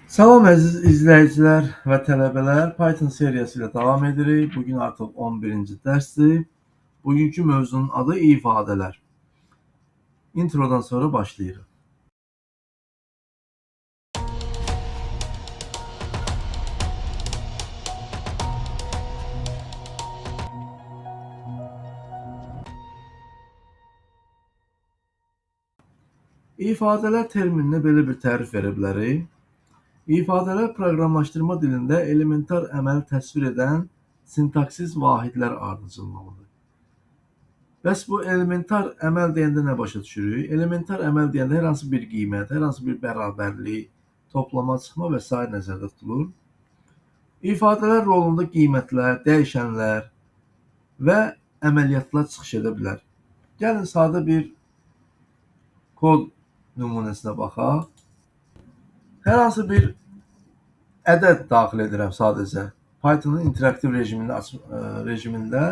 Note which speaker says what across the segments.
Speaker 1: Salam əziz izləyicilər və tələbələr, Python seriyası ilə davam edirik. Bugün artıq 11-ci dərsdir. Bugünkü mövzunun adı ifadələr. Introdan sonra başlayırıq. İfadələr termininə belə bir tərif verə bilərik. İfadələr proqramlaşdırma dilində elementar əməl təsvir edən sintaksis vahidlər ardıcıllıqdır. Bəs bu elementar əməl deyəndə nə başa düşürük? Elementar əməl deyəndə hər hansı bir qiymət, hər hansı bir bərabərlik, toplama, çıxma və s. nəzərdə tutulur. İfadələr rolunda qiymətlər, dəyişənlər və əməliyyatlar çıxış edə bilər. Gəlin sadə bir kod nümunəsinə baxaq. Hər hansı bir ədəd daxil edirəm sadəcə. Python'un interaktiv rejimində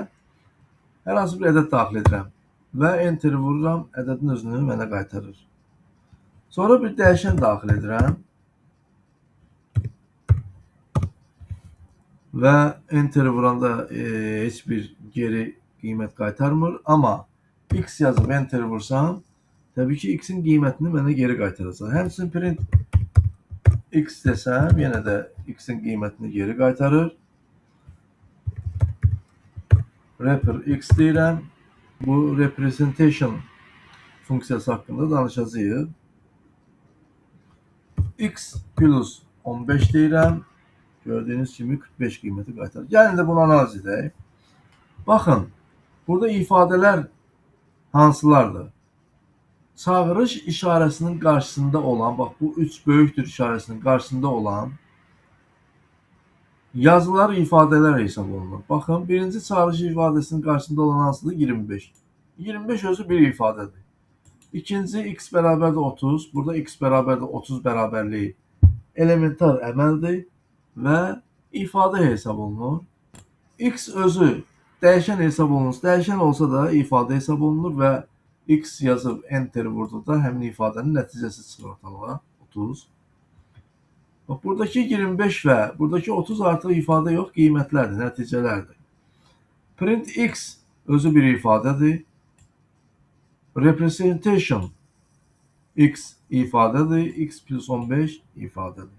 Speaker 1: hər hansı bir ədəd daxil edirəm və enteri vururam, ədədin özünü mənə qaytarır. Sonra bir dəyişən daxil edirəm və enteri vuranda heç bir geri qiymət qaytarmır, amma x yazıb enteri vursam, təbii ki, x-in qiymətini mənə geri qaytaracaq. Həmçinin print x desəm, yenə də x-in qiymətini geri qaytarır. Wrapper x deyirəm. Bu representation funksiyası haqqında danışacağıq. X plus 15 deyirəm. Gördüyünüz kimi 45 qiyməti qaytarır. Gəlin də bunu analiz edək. Baxın, burada ifadələr hansılardır? Çağırış işarəsinin qarşısında olan, bax bu 3 böyükdür işarəsinin qarşısında olan yazılar ifadələr hesab olunur. Baxın, birinci çağırış ifadəsinin qarşısında olan hansıdır? 25. 25 özü bir ifadədir. İkinci x bərabərdir 30. Burada x bərabərdir 30 bərabərliyi elementar əməldir və ifadə hesab olunur. X özü dəyişən hesab olunur. Dəyişən olsa da ifadə hesab olunur və x yazıb enter vurduqda həmin ifadənin nəticəsi çıxır ortalığa. 30. Bax, buradakı 25 və buradakı 30 artıq ifadə yox, qiymətlərdir, nəticələrdir. Print x özü bir ifadədir. Representation x ifadədir. X plus 15 ifadədir.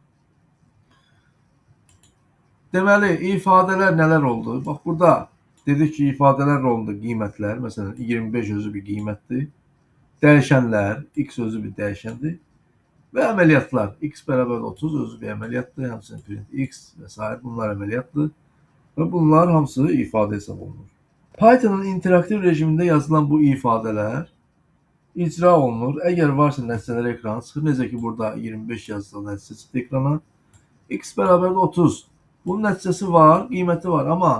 Speaker 1: Deməli, ifadələr nələr oldu? Bax, burada dedik ki, ifadələr rolunda qiymətlər, məsələn, 25 özü bir qiymətdir. Dəyişənlər, x özü bir dəyişəndir. Və əməliyyatlar, x bərabər 30 özü bir əməliyyatdır. Həmçinin print x və s. bunlar əməliyyatdır. Və bunlar hamısı ifadə hesab olunur. Python'un interaktiv rejimində yazılan bu ifadələr icra olunur. Əgər varsa nəticələr ekrana çıxır. Necə ki, burada 25 yazılı nəticə çıxdı ekrana. X bərabər 30. Bunun nəticəsi var, qiyməti var, amma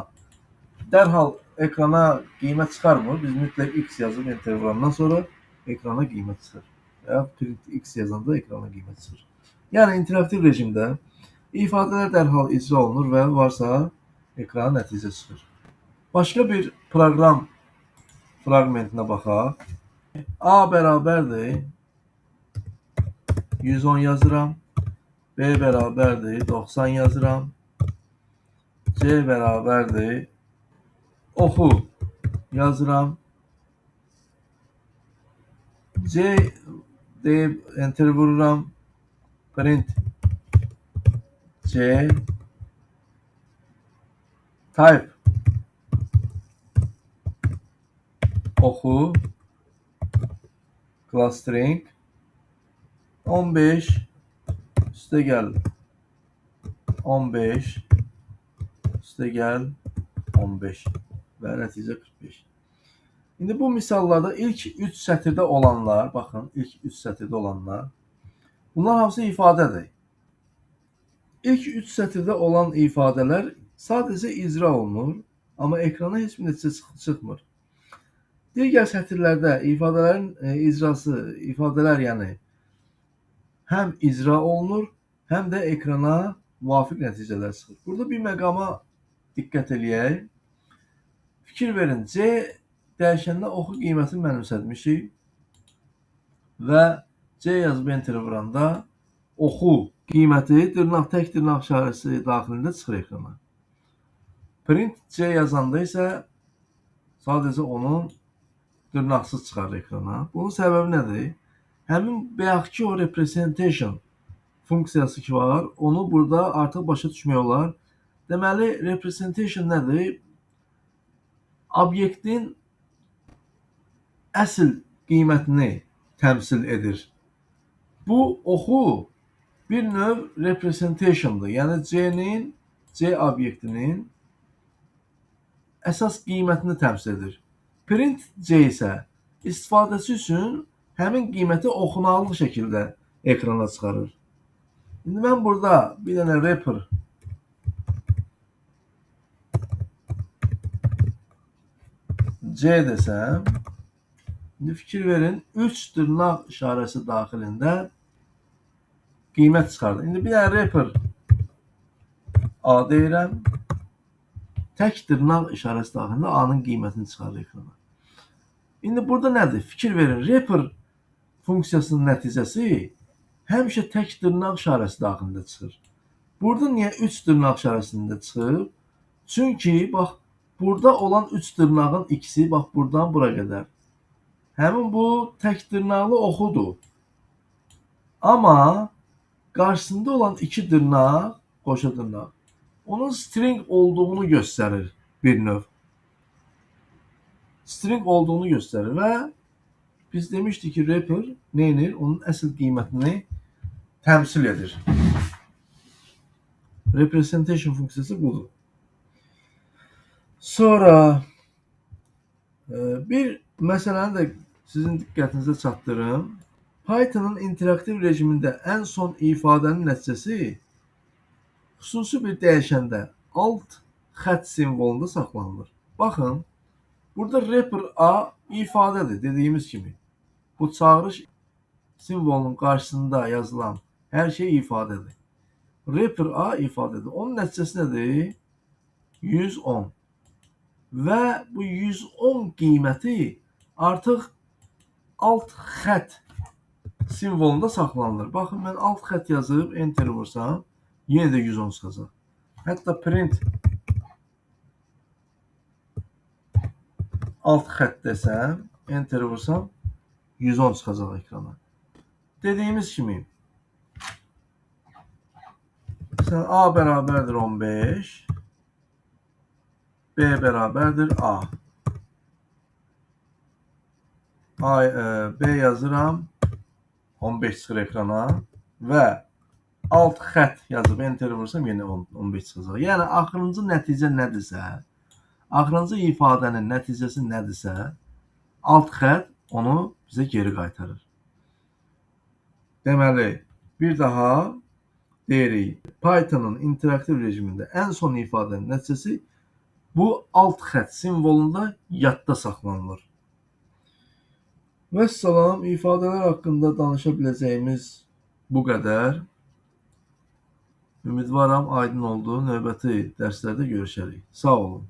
Speaker 1: dərhal ekrana qiymət çıxarmır. Biz mütləq x yazıb enter vurandan sonra ekrana qiymət çıxır. Və print x yazanda ekrana qiymət çıxır. Yəni, interaktiv rejimdə ifadələr dərhal icra olunur və varsa ekrana nəticə çıxır. Başqa bir proqram fraqmentinə baxaq. A bərabərdir 110 yazıram. B bərabərdir 90 yazıram. C bərabərdir oxu yazıram. C deyib enter vururam. Print C type oxu class string 15 üstə gəl 15 üstə gəl 15 və nəticə 45. İndi bu misallarda ilk 3 sətirdə olanlar, baxın, ilk 3 sətirdə olanlar, bunlar hamısı ifadədir. İlk 3 sətirdə olan ifadələr sadəcə icra olunur, amma ekrana heç bir nəticə çıxmır. Digər sətirlərdə ifadələrin icrası, ifadələr yəni həm icra olunur, həm də ekrana müvafiq nəticələr çıxır. Burada bir məqama diqqət eləyək. Fikir verin, C dəyişəndə oxu qiymətini mənimsətmişik və C yazıb enter vuranda oxu qiyməti tək dırnaq işarəsi daxilində çıxır ekrana. Print C yazanda isə sadəcə onun dırnaqsız çıxarır ekrana. Bunun səbəbi nədir? Həmin bayaqki o representation funksiyası ki var, onu burada artıq başa düşmək olar. Deməli, representation nədir? Obyektin əsl qiymətini təmsil edir. Bu oxu bir növ representationdır. Yəni C obyektinin əsas qiymətini təmsil edir. Print C isə istifadəçi üçün həmin qiyməti oxunarlı şəkildə ekrana çıxarır. İndi mən burada bir dənə wrapper C desəm, indi fikir verin, 3 dırnaq işarəsi daxilində qiymət çıxardı. İndi bir dənə wrapper A deyirəm, tək dırnaq işarəsi daxilində A-nın qiymətini çıxarır ekrana. İndi burada nədir? Fikir verin, wrapper funksiyasının nəticəsi həmişə tək dırnaq işarəsi daxilində çıxır. Burada niyə 3 dırnaq işarəsində çıxıb? Çünki, bax, burada olan 3 dırnağın ikisi, bax, buradan bura qədər. Həmin bu tək dırnaqlı oxudur. Amma qarşısında olan 2 dırnaq, qoşa dırnaq, onun string olduğunu göstərir bir növ. String olduğunu göstərir və biz demişdik ki, wrapper neynir? Onun əsl qiymətini təmsil edir. Representation funksiyası budur. Sonra bir məsələni də sizin diqqətinizə çatdırım. Python'ın interaktiv rejimində ən son ifadənin nəticəsi xüsusi bir dəyişəndə alt xətt simvolunda saxlanılır. Baxın, burada wrapper A ifadədir, dediyimiz kimi. Bu çağırış simvolunun qarşısında yazılan hər şey ifadədir. Wrapper A ifadədir. Onun nəticəsi nədir? 110. Və bu 110 qiyməti artıq alt xətt simvolunda saxlanılır. Baxın, mən alt xətt yazıb enter vursam, yenə də 110 çıxacaq. Hətta print alt xətt desəm, enter vursam, 110 çıxacaq ekrana. Dediyimiz kimi, A bərabərdir 15, B bərabərdir A. B yazıram, 15 çıxır ekrana və alt xətt yazıb enter vursam yenə 15 çıxacaq. Yəni, axırıncı nəticə nədirsə, axırıncı ifadənin nəticəsi nədirsə, alt xətt onu bizə geri qaytarır. Deməli, bir daha deyirik, Python'ın interaktiv rejimində ən son ifadənin nəticəsi bu alt xətt simvolunda yadda saxlanılır. Vəssalam, ifadələr haqqında danışa biləcəyimiz bu qədər. Ümidvaram aydın oldu. Növbəti dərslərdə görüşərik. Sağ olun.